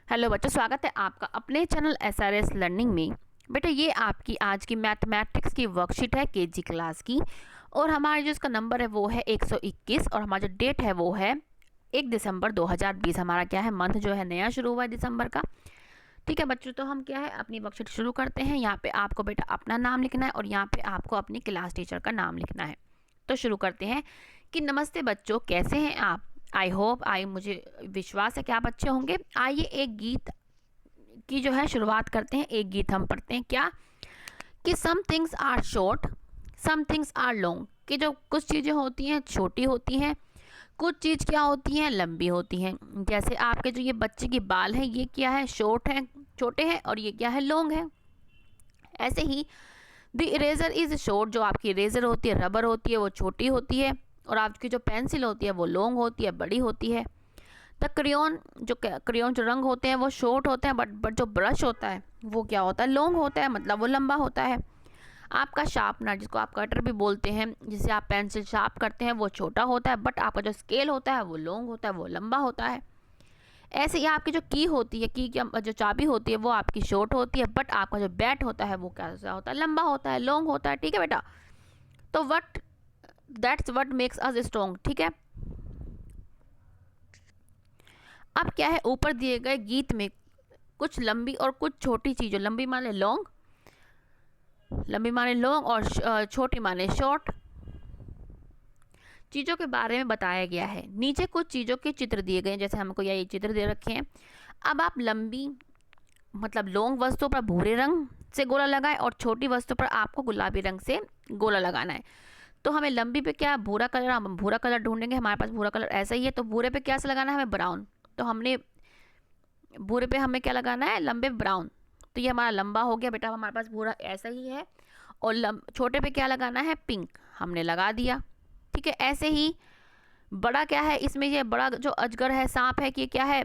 Hello बच्चों, स्वागत है आपका अपने चैनल SRS लर्निंग में। बेटा ये आपकी आज की मैथमेटिक्स की वर्कशीट है केजी क्लास की, और हमारा जो इसका नंबर है वो है 121 और हमारा जो डेट है वो है 1 दिसंबर 2020। हमारा क्या है, मंथ जो है नया शुरू हुआ है दिसंबर का। ठीक है बच्चों, तो हम क्या है अपनी वर्कशीट शुरू करते हैं। यहाँ पे आपको बेटा अपना नाम लिखना है और यहाँ पे आपको अपनी क्लास टीचर का नाम लिखना है। तो शुरू करते हैं कि नमस्ते बच्चों, कैसे हैं आप। मुझे विश्वास है कि आप अच्छे होंगे। आइए एक गीत की जो है शुरुआत करते हैं। एक गीत हम पढ़ते हैं क्या, कि some things are short, some things are long, कि जो कुछ चीज़ें होती हैं छोटी होती हैं, कुछ चीज़ क्या होती हैं लंबी होती हैं। जैसे आपके जो ये बच्चे की बाल हैं ये क्या है, शॉर्ट है, छोटे हैं, और ये क्या है, लॉन्ग है। ऐसे ही द इरेजर इज़ शॉर्ट, जो आपकी इरेजर होती है, रबर होती है, वो छोटी होती है, और आपकी जो पेंसिल होती है वो लॉन्ग होती है, बड़ी होती है। द क्रेयॉन जो रंग होते हैं वो शॉर्ट होते हैं, बट जो ब्रश होता है वो क्या होता है, लॉन्ग होता है, मतलब वो लंबा होता है। आपका शार्पनर, जिसको आप कटर भी बोलते हैं, जिसे आप पेंसिल शार्प करते हैं, वो छोटा होता है, बट आपका जो स्केल होता है वो लॉन्ग होता है, वो लंबा होता है। ऐसे ही आपकी जो की होती है, जो चाबी होती है वो आपकी शॉर्ट होती है, बट आपका जो बैट होता है वो कैसा होता है, लंबा होता है, लॉन्ग होता है। ठीक है बेटा, तो that's what makes us strong. ठीक है, अब क्या है, ऊपर दिए गए गीत में कुछ लंबी और कुछ छोटी चीज़ें, लंबी माने लॉन्ग, और छोटी माने शॉर्ट, चीज़ों के बारे में बताया गया है। नीचे कुछ चीज़ों के चित्र दिए गए हैं, जैसे हमको ये चित्र दे रखे हैं। अब आप लंबी मतलब लॉन्ग वस्तु पर भूरे रंग से गोला लगाएं और छोटी वस्तु पर आपको गुलाबी रंग से गोला लगाना है। तो हमें लंबी पे क्या, भूरा कलर, हम भूरा कलर ढूंढेंगे, हमारे पास भूरा कलर ऐसा ही है, तो भूरे पे क्या से लगाना है हमें, ब्राउन। तो हमने भूरे पे हमें क्या लगाना है, लंबे ब्राउन। तो ये हमारा लंबा हो गया बेटा, हमारे पास भूरा ऐसा ही है। और छोटे पे क्या लगाना है, पिंक, हमने लगा दिया। ठीक है, ऐसे ही बड़ा क्या है, इसमें ये बड़ा जो अजगर है, सांप है, कि क्या है,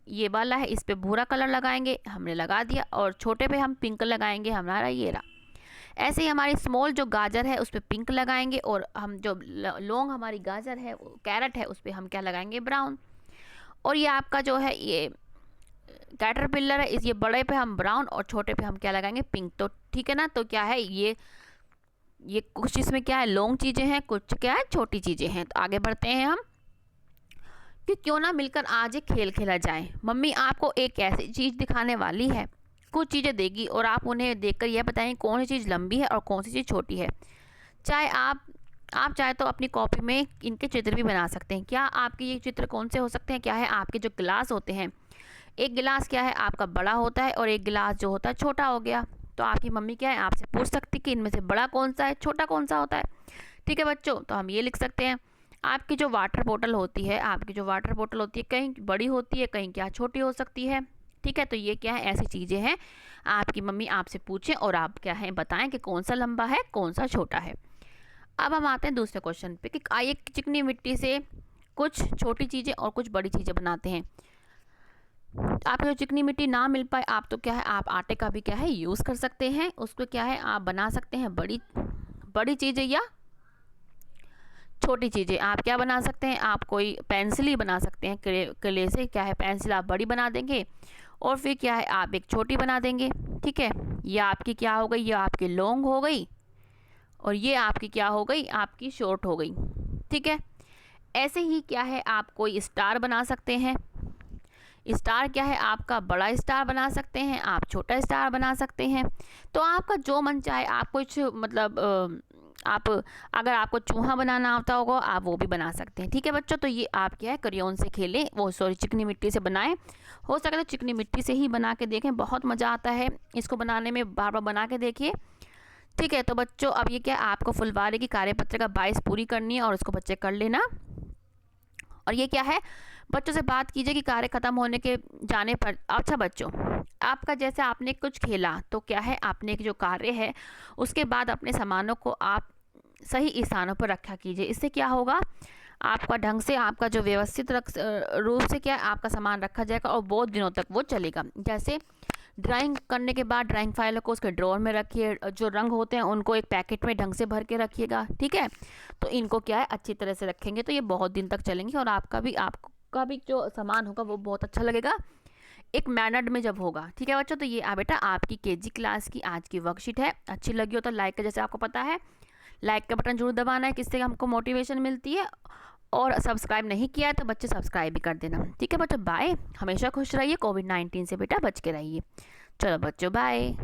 ये वाला है, इस पे भूरा कलर लगाएंगे, हमने लगा दिया। और छोटे पे हम पिंक लगाएंगे, हमारा ये रहा। ऐसे ही हमारी स्मॉल जो गाजर है उस पर पिंक लगाएंगे, और हम जो लॉन्ग हमारी गाजर है, कैरेट है, उस पर हम क्या लगाएंगे, ब्राउन। और ये आपका जो है ये कैटरपिलर है, इस ये बड़े पे हम ब्राउन और छोटे पे हम क्या लगाएंगे, पिंक। तो ठीक है ना, तो क्या है ये कुछ इसमें क्या है, लॉन्ग चीज़ें हैं, कुछ क्या है, छोटी चीज़ें हैं। तो आगे बढ़ते हैं हम, कि क्यों ना मिलकर आज एक खेल खेला जाए। मम्मी आपको एक ऐसी चीज़ दिखाने वाली है, कुछ चीज़ें देगी और आप उन्हें देखकर यह बताएं कौन सी चीज़ लंबी है और कौन सी चीज़ छोटी है। चाहे आप चाहे तो अपनी कॉपी में इनके चित्र भी बना सकते हैं। क्या आपके ये चित्र कौन से हो सकते हैं, क्या है, आपके जो गिलास होते हैं, एक गिलास क्या है आपका बड़ा होता है और एक गिलास जो होता है छोटा हो गया। तो आपकी मम्मी क्या है आपसे पूछ सकती कि इनमें से बड़ा कौन सा है, छोटा कौन सा होता है। ठीक है बच्चों, तो हम ये लिख सकते हैं। आपकी जो वाटर बोतल होती है, कहीं बड़ी होती है, कहीं क्या छोटी हो सकती है। ठीक है, तो ये क्या है, ऐसी चीज़ें हैं आपकी मम्मी आपसे पूछें और आप क्या है बताएं कि कौन सा लंबा है कौन सा छोटा है। अब हम आते हैं दूसरे क्वेश्चन पे, कि आइए चिकनी मिट्टी से कुछ छोटी चीज़ें और कुछ बड़ी चीज़ें बनाते हैं। आपको जो चिकनी मिट्टी ना मिल पाए, आप तो क्या है, आप आटे का भी क्या है यूज़ कर सकते हैं। उसको क्या है आप बना सकते हैं बड़ी बड़ी चीज़ें या छोटी चीज़ें। आप क्या बना सकते हैं, आप कोई पेंसिल ही बना सकते हैं, क्ले से क्या है, पेंसिल आप बड़ी बना देंगे और फिर क्या है आप एक छोटी बना देंगे। ठीक है, ये आपकी क्या हो गई, ये आपकी लॉन्ग हो गई, और ये आपकी क्या हो गई, आपकी शॉर्ट हो गई। ठीक है, ऐसे ही क्या है आप कोई स्टार बना सकते हैं। स्टार क्या है, आपका बड़ा स्टार बना सकते हैं, आप छोटा स्टार बना सकते हैं। तो आपका जो मन चाहे, आप कुछ मतलब आप अगर आपको चूहा बनाना आता होगा आप वो भी बना सकते हैं। ठीक है बच्चों, तो ये आप क्या है क्रेयॉन से खेलें, चिकनी मिट्टी से बनाएं। हो सके तो चिकनी मिट्टी से ही बना के देखें, बहुत मज़ा आता है इसको बनाने में, बार बार बना के देखिए। ठीक है, तो बच्चों अब ये क्या, आपको फुलवारी की कार्यपत्रिका 22 पूरी करनी है और उसको बच्चे कर लेना। और ये क्या है, बच्चों से बात कीजिए कि कार्य खत्म होने के जाने पर। अच्छा बच्चों, आपका जैसे आपने कुछ खेला तो क्या है, आपने जो कार्य है उसके बाद अपने सामानों को आप सही स्थानों पर रखा कीजिए। इससे क्या होगा, आपका ढंग से, आपका जो व्यवस्थित रूप से क्या है आपका सामान रखा जाएगा और बहुत दिनों तक वो चलेगा। जैसे ड्राइंग करने के बाद ड्राइंग फाइलों को उसके ड्रॉर में रखिए, जो रंग होते हैं उनको एक पैकेट में ढंग से भर के रखिएगा। ठीक है, तो इनको क्या है अच्छी तरह से रखेंगे तो ये बहुत दिन तक चलेंगे और आपका भी जो सामान होगा वो बहुत अच्छा लगेगा। एक मैनर्ड में जब होगा। ठीक है बच्चों, तो ये बेटा आपकी केजी क्लास की आज की वर्कशीट है। अच्छी लगी हो तो लाइक का, जैसे आपको पता है लाइक का बटन जरूर दबाना है, किससे हमको मोटिवेशन मिलती है। और सब्सक्राइब नहीं किया है तो बच्चे सब्सक्राइब भी कर देना। ठीक है बच्चों, बाय। हमेशा खुश रहिए, कोविड-19 से बेटा बच के रहिए। चलो बच्चों, बाय।